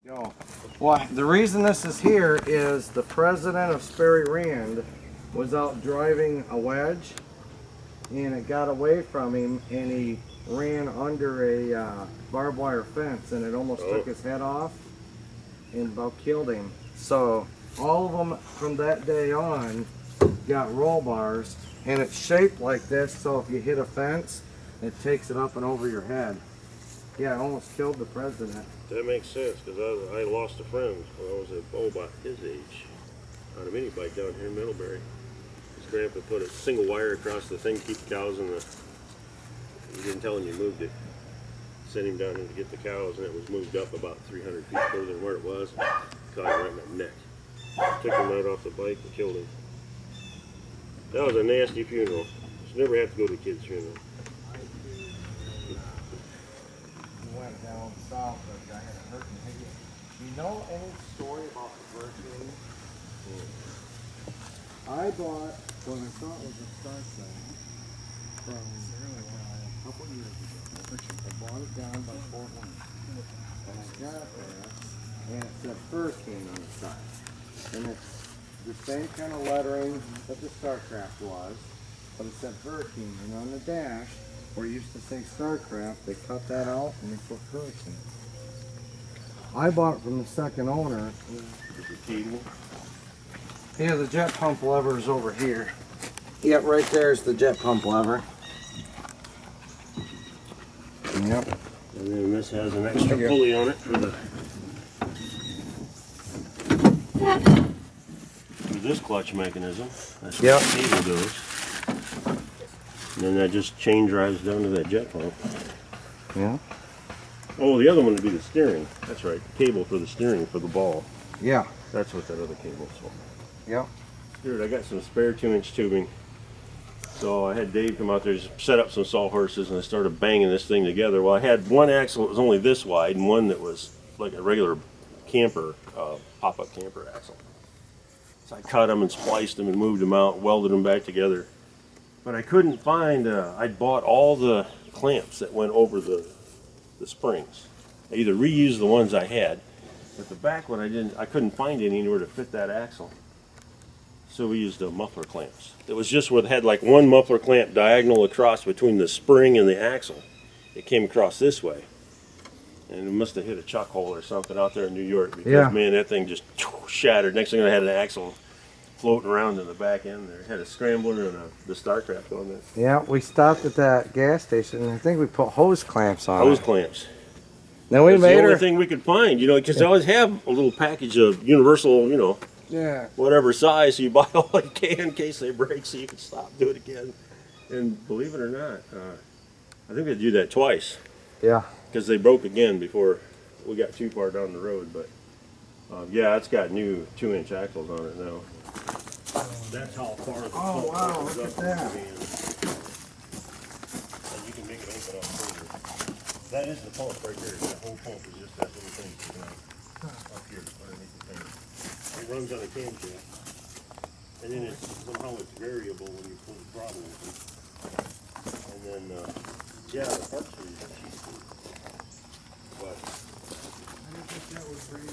Yo, well, the reason this is here is the president of Sperry Rand was out driving a wedge and it got away from him and he ran under a barbed wire fence and it almost took his head off and about killed him. So all of them from that day on got roll bars and it's shaped like this, so if you hit a fence it takes it up and over your head. Yeah, it almost killed the president. That makes sense, because I lost a friend when I was about his age on a mini bike down here in Middlebury. His grandpa put a single wire across the thing to keep the cows in the... He didn't tell him you moved it. Sent him down here to get the cows, and it was moved up about 300 feet further than where it was. Caught him right in the neck. Took him right off the bike and killed him. That was a nasty funeral. Just never have to go to a kid's funeral. Went down south, a guy had a hurricane. Hey, you know any story about the hurricane? I bought what I thought was a start sign from a couple years ago. I bought it down by Fort Wayne. And I got there, and it said hurricane on the side. And it's the same kind of lettering that the Starcraft was, but it said hurricane. And on the dash, where it used to say Starcraft, they cut that out and they put hurricane. I bought it from the second owner. Yeah, the jet pump lever is over here. Yep, right there's the jet pump lever. Yep. And then this has an extra pulley on it for this clutch mechanism. That's what the cable goes. And then that just chain drives down to that jet pump. Yeah. Oh, the other one would be the steering. That's right. The cable for the steering for the ball. Yeah. That's what that other cable's for. Yep. Dude, I got some spare 2-inch tubing. So I had Dave come out there, just set up some sawhorses, and I started banging this thing together. Well, I had one axle that was only this wide and one that was like a regular camper, pop-up camper axle. So I cut them and spliced them and moved them out, welded them back together. But I couldn't find, I'd bought all the clamps that went over the springs. I either reused the ones I had, but the back one I couldn't find anywhere to fit that axle. So we used muffler clamps. It was just where it had like one muffler clamp diagonal across between the spring and the axle. It came across this way. And it must have hit a chuck hole or something out there in New York because, man, that thing just shattered. Next thing I had an axle floating around in the back end there. It had a Scrambler and the Starcraft on it. Yeah, we stopped at that gas station and I think we put hose clamps on Hose clamps. Then we That's made the only thing we could find, you know, because they always have a little package of universal, you know, whatever size, so you buy all you can in case they break so you can stop, do it again. And believe it or not, I think they do that twice. Yeah. Because they broke again before we got too far down the road. But yeah, it's got new 2-inch axles on it now. That's how far the pump wow, look at that. And you can make it open up further. That is the pump right there. That whole pump is just that little thing up here underneath the thing. It runs on a camshaft. And then somehow it's variable when you pull the throttle open. And then, yeah, the parts are cheap. But I didn't think that was pretty.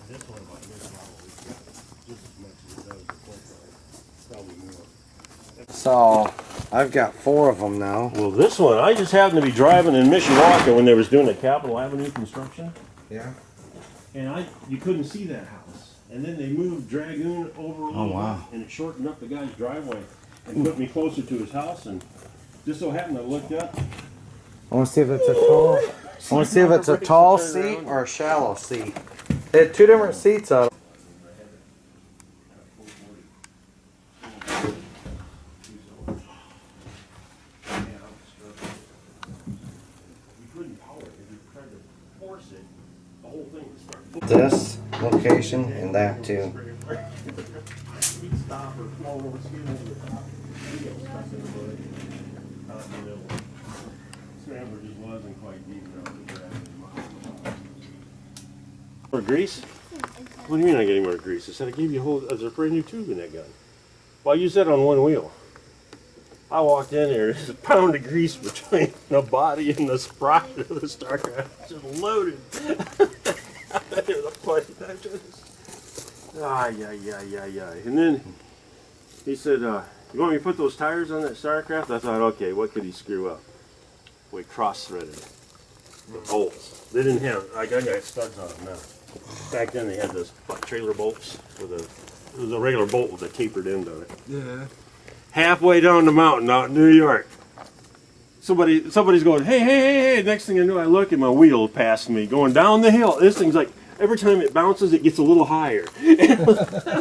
This one about this model just as much as it does the corporate. Probably more. So I've got 4 of them now. Well, this one, I just happened to be driving in Mishawaka when they was doing the Capitol Avenue construction. Yeah. And you couldn't see that house. And then they moved Dragoon over a little wow. bit, and it shortened up the guy's driveway and put me closer to his house. And just so happened I looked up. I want to see if it's a tall. I want to see if it's a tall seat or a shallow seat. They had 2 different seats on. This location and that too. Scrambler just wasn't quite deep enough to grab it. More grease? What do you mean I get any more grease? I said I gave you a whole, there's a brand new tube in that gun. Well, I used that on one wheel. I walked in there, there's a pound of grease between the body and the sprocket of the Starcraft. Just loaded. It was a funny time. And then he said, you want me to put those tires on that Starcraft? I thought, okay, what could he screw up? We cross-threaded the bolts. They didn't have, I got studs on them now. Back then they had those trailer bolts with it was a regular bolt with a tapered end on it. Yeah. Halfway down the mountain out in New York, somebody's going, hey. Next thing I knew, I look and my wheel passed me going down the hill. This thing's like, every time it bounces, it gets a little higher. A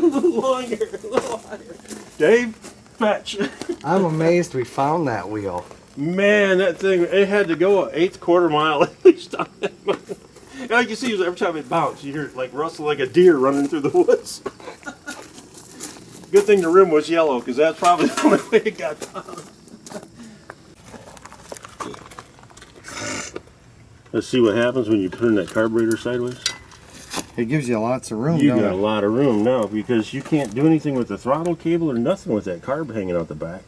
little longer, a little higher. Dave, fetch. I'm amazed we found that wheel. Man, that thing, it had to go an eighth quarter mile at least on that mountain. And like you see, every time it bounced, you hear it like rustle like a deer running through the woods. Good thing the rim was yellow, because that's probably the only way it got down. Let's see what happens when you turn that carburetor sideways. It gives you lots of room, You don't got it? a lot of room now, because you can't do anything with the throttle cable or nothing with that carb hanging out the back.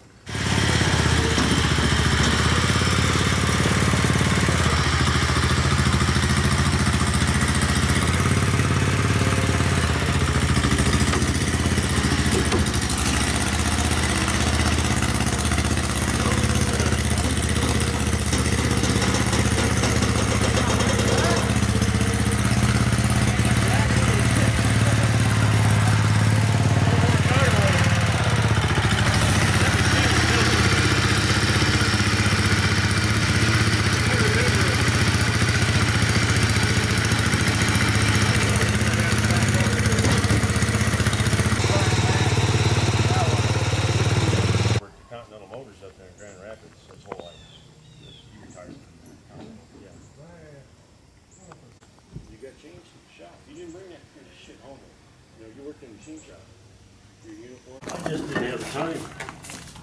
I just didn't have the time.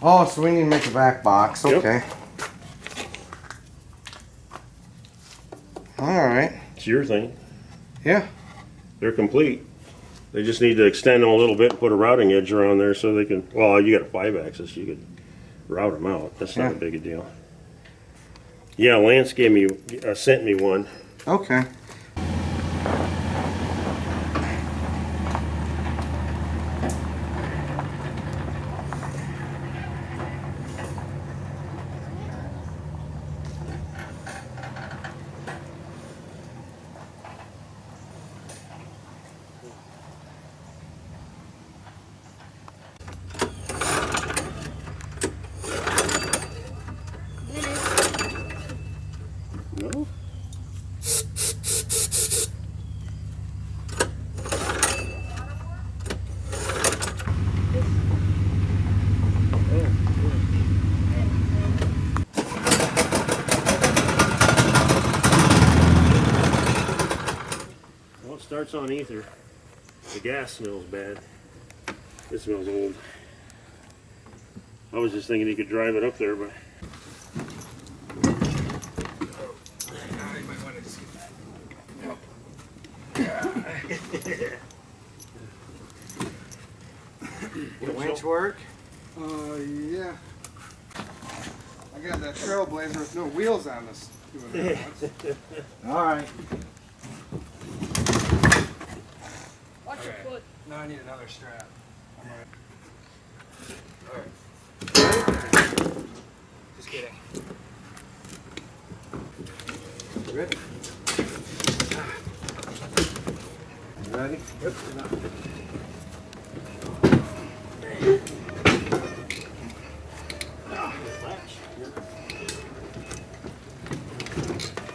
Oh, so we need to make a back box. Yep. Okay. All right. It's your thing. Yeah. They're complete. They just need to extend them a little bit and put a routing edge around there so they can, well, you got a 5-axis, you could route them out. That's not a big a deal. Yeah, Lance gave me, sent me one. Okay. No? Well, it starts on ether. The gas smells bad. It smells old. I was just thinking you could drive it up there, but The winch work? Yeah. I got that Trailblazer with no wheels on this. Doing that once. All right. Watch your foot. Now I need another strap. Just kidding. Ready? Ready? Yep.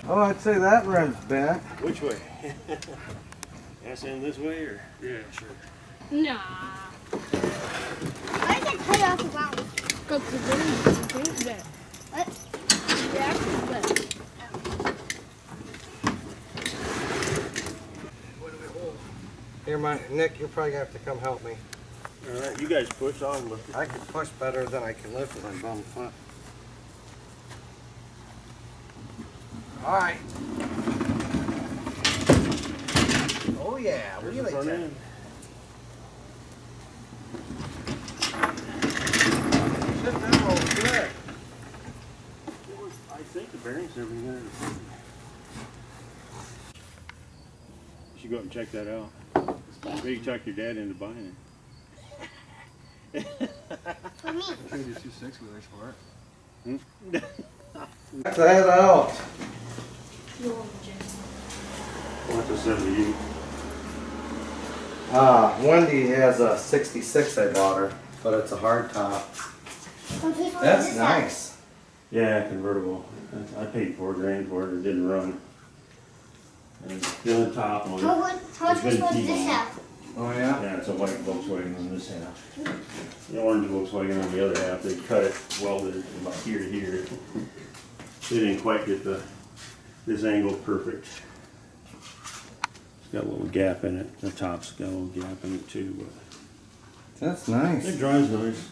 Oh, I'd say that rim's bent. which way? Ass end this way or? Yeah, sure. Nah. I can cut off the bounce. Because the rim's there. What? The axle's there. Here, Nick, you're probably gonna have to come help me. All right, you guys push on. I can push better than I can lift with my bum foot. All right. Oh yeah, There's the really front tight. end. Shit, that rolls good. think the bearings and everything there. You should go up and check that out. Maybe you talk your dad into buying it. I think it's 260 wheelers for it. Check that out. What's the 78? Wendy has a 66 I bought her, but it's a hard top. That's nice. Yeah, convertible. I paid $4,000 for it. It didn't run. And still the top on it. How much It's been was this T-boned. have? Oh yeah? Yeah, it's a white Volkswagen on this half. The orange Volkswagen on the other half. They cut it, welded it from about here to here. They didn't quite get this angle perfect. It's got a little gap in it. The top's got a little gap in it too. But That's nice. it drives nice.